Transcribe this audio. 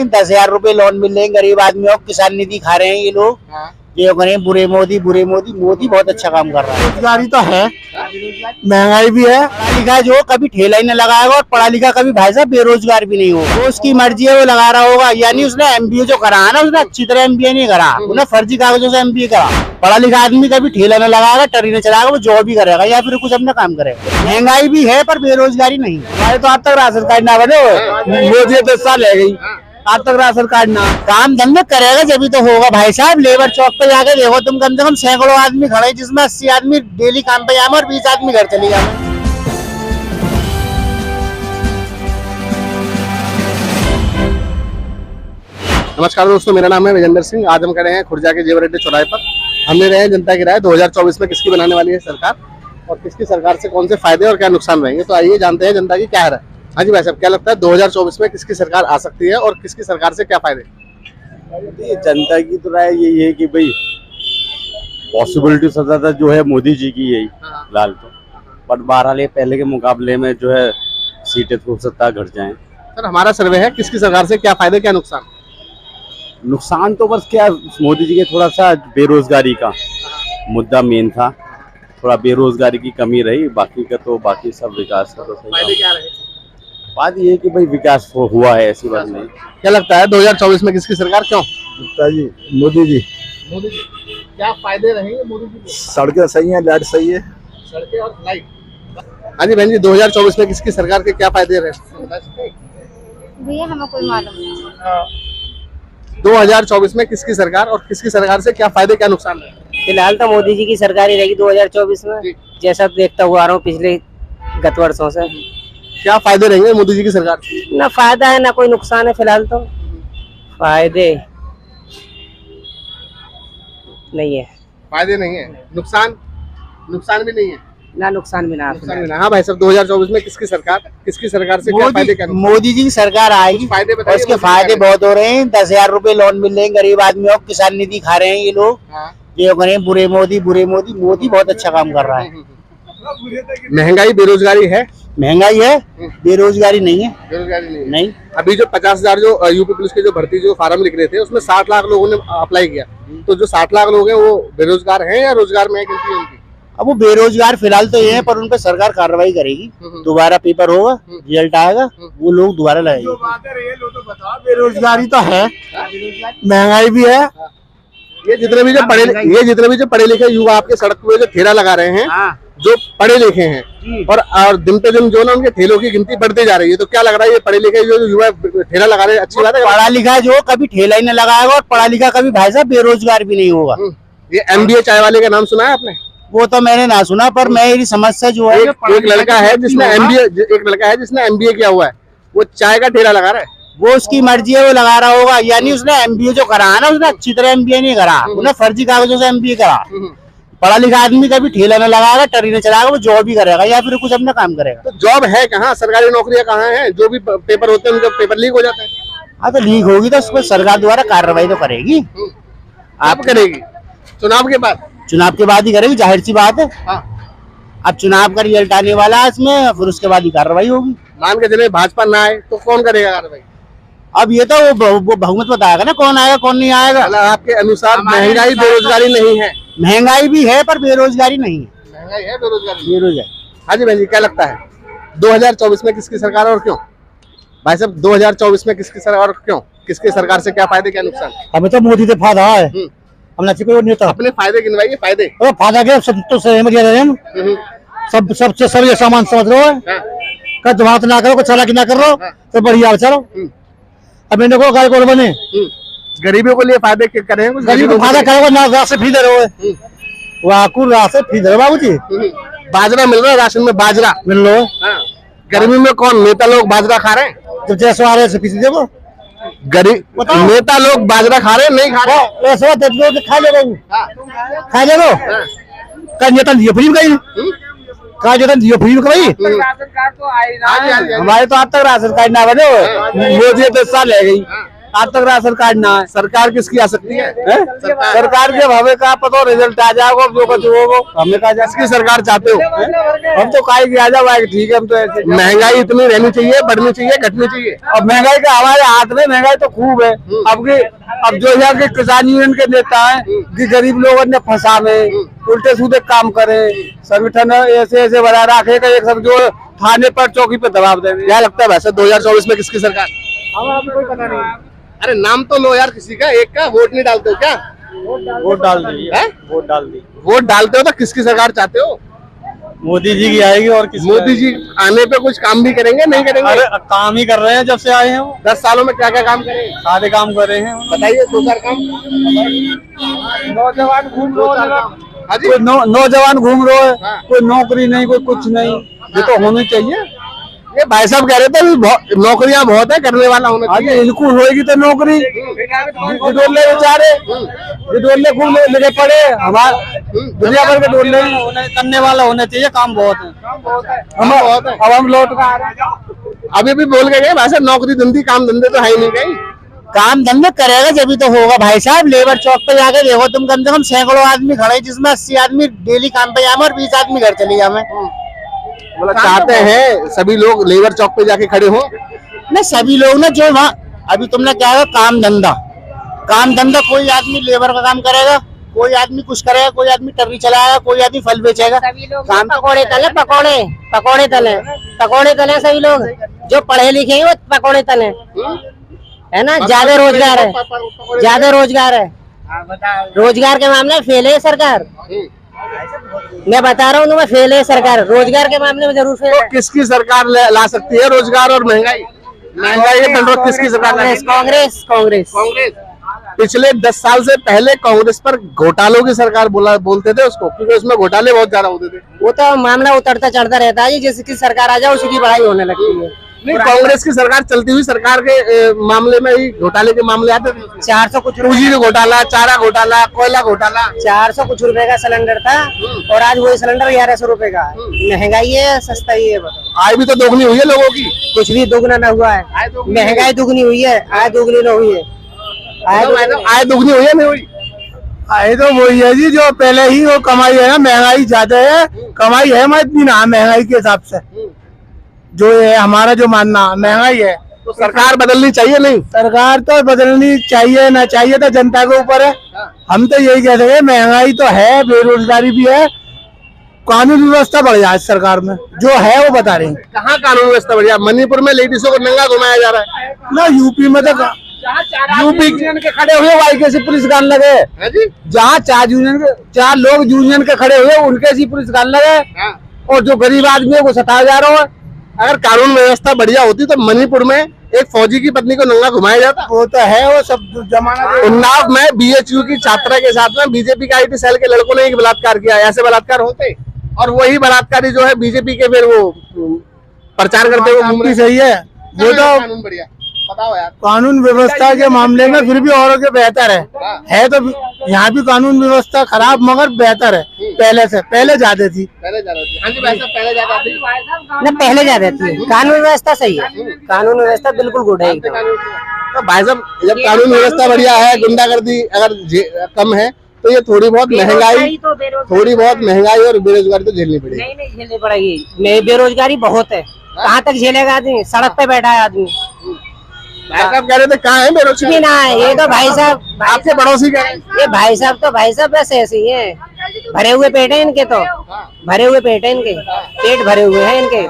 हैं, 10,000 रुपए लोन मिल रहे हैं गरीब आदमियों को, किसान निधि खा रहे हैं ये लोग। ये करें बुरे मोदी मोदी बहुत अच्छा काम कर रहा है। बेरोजगारी तो है, महंगाई भी है। पढ़ा लिखा जो कभी ठेला ही नहीं लगाएगा और पढ़ा लिखा कभी भाई साहब बेरोजगार भी नहीं होगा। वो उसकी मर्जी है, वो लगा रहा होगा। यानी उसने एमबीए जो करा है ना, उसने अच्छी तरह एमबीए नहीं करा, उसने फर्जी कागजों से एमबीए करा। पढ़ा लिखा आदमी कभी ठेला न लगाएगा, टरी न चलाएगा, वो जॉब भी करेगा या फिर कुछ अपना काम करेगा। महंगाई भी है पर बेरोजगारी नहीं है। हमारे तो आज तक राशन कार्ड ना बने, मोदी 10 साल रह गई, आज तक राशन कार्ड ना। काम धंधा करेगा जब तो होगा भाई साहब। लेबर चौक पे जाके देखो तुम, कम से कम सैकड़ों आदमी खड़े, जिसमें 80 आदमी डेली काम पे जाए और 20 आदमी घर चले जाए। नमस्कार दोस्तों, मेरा नाम है विजेंद्र सिंह। आज हम खड़े हैं खुर्जा के जेवर अड्डे चौराहे पर। हमने रहे हैं जनता की राय 2024 में किसकी बनाने वाली है सरकार, और किसकी सरकार से कौन से फायदे और क्या नुकसान रहेंगे। तो आइए जानते हैं जनता की क्या है। हाँ जी भाई साहब, क्या लगता है 2024 में किसकी सरकार आ सकती है और किसकी सरकार से क्या फायदे? जनता की तो राय यही है कि भाई पॉसिबिलिटी सबसे ज्यादा जो है मोदी जी की यही फिलहाल तो, बट बहरहाल पहले के मुकाबले में जो है सीटें हो सकता घट जाएं। सर हमारा सर्वे है, किसकी सरकार से क्या फायदे क्या नुकसान? नुकसान तो बस क्या, मोदी जी के थोड़ा सा बेरोजगारी का मुद्दा मेन था, थोड़ा बेरोजगारी की कमी रही, बाकी का तो बाकी सब विकास का तो सही। फायदे क्या रहे? बात ये है कि भाई विकास हुआ है, ऐसी बात नहीं। क्या लगता है 2024 में किसकी सरकार, क्यों? जी मोदी जी। मोदी जी। क्या फायदे रहेंगे मोदी जी के? सड़कें सही हैं, लाइट सही है। सड़कें और लाइट। हाँ जी बहन जी, 2024 में किसकी सरकार के क्या फायदे रहे? भैया हमें कोई मालूम नहीं। 2024 में किसकी सरकार और किसकी सरकार से क्या फायदे क्या नुकसान रहे? फिलहाल तो मोदी जी की सरकार ही रहेगी 2024 में, जैसा देखता हुआ आ रहा हूँ पिछले गत वर्षों से। क्या फायदे रहेंगे मोदी जी की सरकार से? ना फायदा है ना कोई नुकसान है। फिलहाल तो फायदे नहीं है। फायदे नहीं है, नुकसान भी नहीं है। ना नुकसान भी ना नुकसान भी ना। हाँ भाई साहब, 2024 में किसकी सरकार से क्या फायदे क्या नुकसान? मोदी जी की सरकार आएगी, फायदे बताइए। उसके फायदे बहुत हो रहे हैं। 10,000 रुपए लोन मिल रहे हैं गरीब आदमियों को, किसान निधि खा रहे हैं ये लोग। ये करें बुरे मोदी मोदी बहुत अच्छा काम कर रहा है। महंगाई बेरोजगारी है? महंगाई है, बेरोजगारी नहीं है। बेरोजगारी नहीं। अभी जो 50,000 जो यूपी पुलिस के जो भर्ती जो फार्म लिख रहे थे, उसमें 60 लाख लोगों ने अप्लाई किया। तो जो 60 लाख लोग हैं वो बेरोजगार हैं या रोजगार में है? उनकी अब वो बेरोजगार फिलहाल तो ये है, पर उन पर सरकार कार्रवाई करेगी। दोबारा पेपर होगा, रिजल्ट आएगा, वो लोग दोबारा लगाएंगे। बेरोजगारी तो है, महंगाई भी है। ये जितने भी जो पढ़े लिखे युवा आपके सड़क पे जो ठेला लगा रहे हैं, जो पढ़े लिखे हैं, और दिन पे दिन जो ना उनके ठेलों की गिनती बढ़ती जा रही है, तो क्या लग रहा है ये पढ़े लिखे जो युवा ठेला लगा रहे हैं अच्छी बात है? पढ़ा लिखा जो कभी ठेला ही नहीं लगाएगा और पढ़ा लिखा कभी भाई साहब बेरोजगार भी नहीं होगा। ये एमबीए चाय वाले का नाम सुना है आपने? वो तो मैंने ना सुना, पर मेरी समझ से जो है, एक लड़का है जिसने एमबीए किया हुआ है, वो चाय का ठेला लगा रहा है। वो उसकी मर्जी है, वो लगा रहा होगा। यानी उसने एमबीए जो करा है ना, उसने अच्छी तरह एमबीए नहीं करा, उसने फर्जी कागजों से एमबीए करा। पढ़ा लिखा आदमी कभी ठेला न लगाएगा, टरी न चलाएगा, वो जॉब भी करेगा या फिर कुछ अपना काम करेगा। तो जॉब है कहाँ? सरकारी नौकरियां कहाँ हैं? जो भी पेपर होते हैं उनके पेपर लीक हो जाते हैं। हाँ तो लीक होगी तो उस पर सरकार द्वारा कार्रवाई तो करेगी। आप करेगी चुनाव के बाद ही करेगी, जाहिर सी बात है। अब चुनाव का रिजल्ट आने वाला है इसमें, फिर उसके बाद ही कार्रवाई होगी। मान के चले भाजपा ना आए तो कौन करेगा कार्रवाई? अब ये तो वो बहुमत बताएगा ना, कौन आएगा कौन नहीं आएगा। आपके अनुसार महंगाई बेरोजगारी नहीं है? महंगाई भी है पर बेरोजगारी नहीं है। महंगाई है, बेरोजगारी। बेरोजगारी। हाँ जी बहन जी, क्या लगता है 2024 में किसकी सरकार और क्यों? भाई साहब 2024 में किसकी सरकार और क्यों? किसकी सरकार से क्या फायदे क्या नुकसान? हमें तो मोदी से फायदा है, हम नेता अपने फायदे गिनवाइए। फायदे फायदा क्या, सब तो सबसे सब ये सामान समझ रहे हो, कद बात ना करो, चालाकी ना करो, तो बढ़िया चलो। अब मैंने को गाय को बने गरीबों के लिए फायदे करें, गरीब को फायदा करोगे ना, रात से फ्री दे रहे हो, वाकुर रात से फ्री दे रहे बाबू जी। बाजरा मिल रहा है, राशन में बाजरा मिल लो। गर्मी में कौन नेता लोग बाजरा खा रहे हैं? जब जैसे आ रहे हैं पीछे देखो, गरीब नेता लोग बाजरा खा रहे हैं, नहीं खा रहे? ऐसा खा ले खा ले लो। का नेता दियो फ्री में कहीं, का नेता दियो फ्री में कहीं। राशन कार्ड तो आए ना। हमारे तो आज तक राशन कार्ड ना बने, मोदी 10 साल रह गई, आज तक राशन कार्ड ना है। सरकार किसकी आ सकती है? सरकार के भावे का पता रिजल्ट आ जाएगा जो कुछ होगा हमें कहा जाए। किसकी सरकार चाहते हो? हम तो काहे की आ जाए ठीक है। हम तो ऐसे महंगाई इतनी रहनी चाहिए, बढ़नी चाहिए, घटनी चाहिए? अब महंगाई का हमारे हाथ में, महंगाई तो खूब है। अब जो यहाँ के किसान यूनियन के नेता हैं कि गरीब लोगों ने फंसा में उल्टे सीधे काम करे, संगठन ऐसे ऐसे बना रखे कि एक समझो थाने पर चौकी पे दबाव देंगे। क्या लगता है वैसे 2024 में किसकी सरकार? हमें कोई पता नहीं। अरे नाम तो लो यार किसी का, एक का। वोट नहीं डालते हो क्या? वोट डाल दी, वोट डाल दी। वोट डालते हो तो किसकी सरकार चाहते हो? मोदी जी की आएगी और किसी मोदी जी आने पे कुछ काम भी करेंगे, नहीं करेंगे? अरे काम ही कर रहे हैं जब से आए हैं वो। 10 सालों में क्या क्या काम करे? सारे काम कर रहे हैं। बताइए 2-4 काम। नौजवान घूम रहे हाँ जी। कोई नौजवान घूम रहे है, हाँ। कोई नौकरी नहीं, कोई कुछ नहीं। ये तो होनी चाहिए। ये भाई साहब कह रहे थे नौकरियां बहुत है, करने वाला होना आज चाहिए। इनको होएगी तो नौकरी। डोले बेचारे डोले घूम लेके पड़े, हमारे दुनिया भर के डोले करने वाला होना चाहिए। काम बहुत है, अब हम लौट कर आ रहे हैं। अभी भी बोल के गए भाई साहब, नौकरी धंधी काम धंधे तो है ही नहीं कहीं। काम धंधा करेगा जब तो होगा भाई साहब। लेबर चौक पे जाके देखो तुम, कम से कम सैकड़ों आदमी खड़े, जिसमें 80 आदमी डेली काम पे जाए और 20 आदमी घर चले जाए। मतलब चाहते हैं सभी लोग लेबर चौक पे जाके खड़े हो? नहीं, सभी लोग ना जो वहाँ अभी तुमने क्या है काम धंधा कोई आदमी लेबर का काम करेगा, कोई आदमी कुछ करेगा, कोई आदमी टर्री चलाएगा, कोई आदमी फल बेचेगा। सभी लोग पकौड़े तले, पकौड़े तले सभी लोग जो पढ़े लिखे हैं वो पकौड़े तले, है ना। ज्यादा रोजगार है, रोजगार के मामले में फेल है सरकार। मैं बता रहा हूँ तुम्हें, फेल है सरकार, रोजगार के मामले में जरूर फेल है। किसकी सरकार ला सकती है रोजगार और महंगाई किसकी सरकार? कांग्रेस। पिछले 10 साल से पहले कांग्रेस पर घोटालों की सरकार बोलते थे उसको, क्योंकि उसमें घोटाले बहुत ज्यादा होते थे। वो तो मामला उतरता चढ़ता रहता है, जिसकी सरकार आ जाए उसी की बढ़ाई होने लगती है। नहीं, कांग्रेस की सरकार चलती हुई सरकार के मामले में ही घोटाले के मामले आते थे। 400 कुछ पूंजी घोटाला, चारा घोटाला, कोयला घोटाला। 400 कुछ रुपए का सिलेंडर था और आज वही सिलेंडर 1100 रुपए का है। महंगाई है सस्ता ही है, बताओ। आय भी तो दोगुनी हुई है लोगों की। कुछ भी दोगुना न हुआ है, महंगाई दुगनी हुई है, आय दोगुनी न हुई है। आय दुगनी हुई है, नहीं हुई? आए तो वही है जी, जो पहले ही वो कमाई है ना, महंगाई ज्यादा है, कमाई है मैं इतनी ना महंगाई के हिसाब से। जो है हमारा जो मानना महंगाई है, तो सरकार बदलनी चाहिए नहीं? सरकार तो बदलनी चाहिए ना चाहिए तो जनता के ऊपर है। हम तो यही कहते हैं, महंगाई तो है, बेरोजगारी भी है, कानून व्यवस्था बढ़ जाए सरकार में, जो है वो बता रही। कहाँ कानून व्यवस्था बढ़िया? मणिपुर में लेडीजों को नंगा घुमाया जा रहा है ना, यूपी में तो यूपी के खड़े हुए वाई से पुलिस गान लगे। जहाँ 4 लोग यूनियन के खड़े हुए उनके सी पुलिस गान लगे, और जो गरीब आदमी है वो सताया जा रहा है। अगर कानून व्यवस्था बढ़िया होती तो मणिपुर में एक फौजी की पत्नी को नंगा घुमाया जाता। वो तो है, वो सब जमाना। उन्नाव में BHU की छात्रा के साथ में बीजेपी के IT सेल के लड़कों ने एक बलात्कार किया। ऐसे बलात्कार होते, और वही बलात्कारी जो है बीजेपी के फिर वो प्रचार करते हुए सही है। वो तो कानून बढ़िया, बताओ यार। कानून व्यवस्था के मामले में फिर भी औरों के बेहतर है तो यहाँ भी कानून व्यवस्था खराब मगर बेहतर है पहले से, पहले ज्यादा थी। हाँ जी भाई साहब, पहले ज्यादा थी न, पहले ज्यादा थी। कानून व्यवस्था सही है, कानून व्यवस्था बिल्कुल गुड है एकदम। तो भाई साहब, जब कानून व्यवस्था बढ़िया है, गुंडागर्दी अगर कम है, तो ये थोड़ी बहुत महंगाई और बेरोजगारी तो झेलनी पड़ेगी। नहीं झेलनी पड़ेगी, बेरोजगारी बहुत है। कहाँ तक झेलेगा आदमी? सड़क पे बैठा है आदमी। भाई साहब कह रहे थे कहाँ है बेरोजगारी? ना है ये तो भाई साहब, आपके पड़ोसी का है। ये भाई साहब बस ऐसे ही है, भरे हुए पेट है इनके, तो भरे हुए पेट है इनके, पेट भरे हुए हैं इनके।